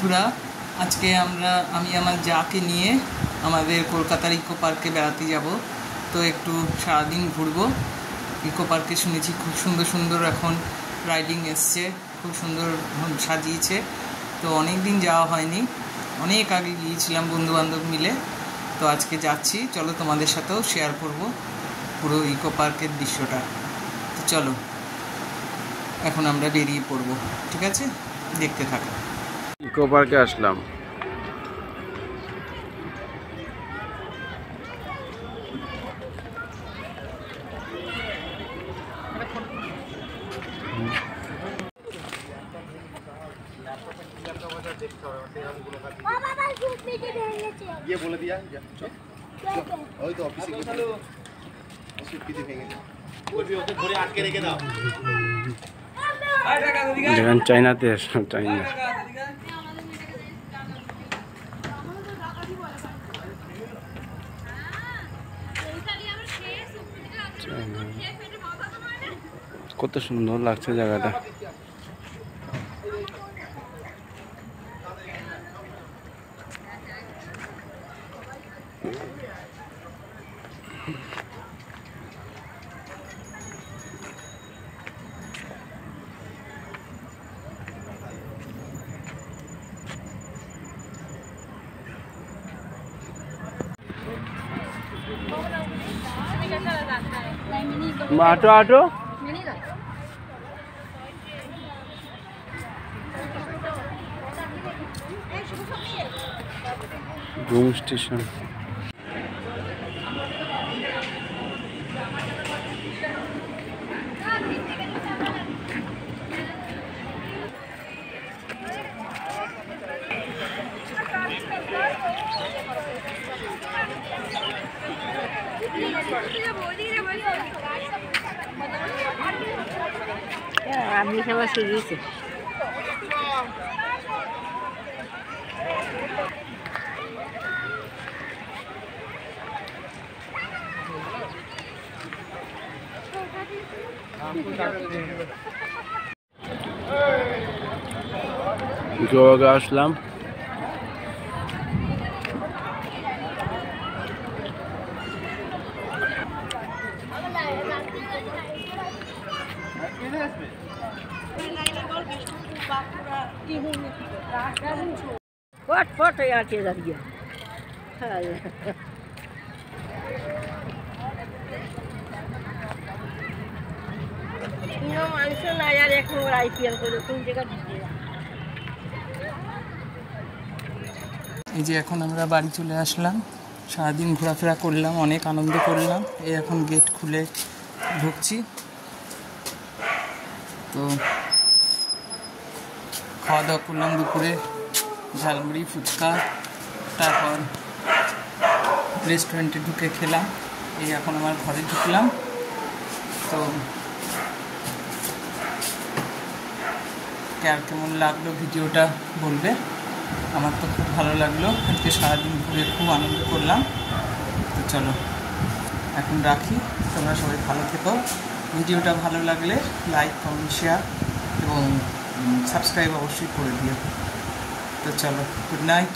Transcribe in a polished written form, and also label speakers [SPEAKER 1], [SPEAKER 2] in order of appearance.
[SPEAKER 1] বন্ধুরা, আজকে আমি আমার যাকে নিয়ে আমাদের কলকাতার ইকো পার্কে বেড়াতে যাব। তো একটু সারাদিন ঘুরবো। ইকো পার্কে শুনেছি খুব সুন্দর সুন্দর এখন রাইডিং এসছে, খুব সুন্দর সাজিয়েছে। তো অনেক দিন যাওয়া হয়নি, অনেক আগে গিয়েছিলাম বন্ধুবান্ধব মিলে। তো আজকে যাচ্ছি, চলো তোমাদের সাথেও শেয়ার করব পুরো ইকো পার্কের দৃশ্যটা। তো চলো এখন আমরা বেরিয়ে পড়বো, ঠিক আছে? দেখতে থাকো।
[SPEAKER 2] ইকো পার্কে আসলাম।
[SPEAKER 3] ये बोले दिया ওই তো অফিসে গিয়ে সুটকিতে ভেঙে বলবি ওকে ধরে আটকে রেখে দাও।
[SPEAKER 2] যেখান চাইনাতে আসলাম, চাইনা। কত সুন্দর লাগছে জায়গাটা। ऑटो ऑटो घूम स्टेशन।
[SPEAKER 4] आदमी सब सीढ़ी से
[SPEAKER 2] গোয়া আসলাম।
[SPEAKER 4] फट फट यार के जरिए मानस ना यार एक आईपीएल করে কোন জায়গা দিতে।
[SPEAKER 1] এই যে এখন আমরা বাড়ি চলে আসলাম, সারাদিন ঘোরাফেরা করলাম, অনেক আনন্দ করলাম। এই এখন গেট খুলে ঢুকছি। তো খাওয়া দাওয়া করলাম দুপুরে, ঝালমুড়ি ফুচকা, তারপর রেস্টুরেন্টে ঢুকে খেলাম। এই এখন আমার ঘরে ঢুকলাম। তো কার কেমন লাগলো ভিডিওটা বলবে। আমার তো খুব ভালো লাগলো, আজকে সারাদিন ঘুরে খুব আনন্দ করলাম। তো চলো এখন রাখি, তোমরা সবাই ভালো থেকো। ভিডিওটা ভালো লাগলে লাইক কমেন্ট শেয়ার এবং সাবস্ক্রাইব অবশ্যই করে দিও। তো চলো, গুড নাইট।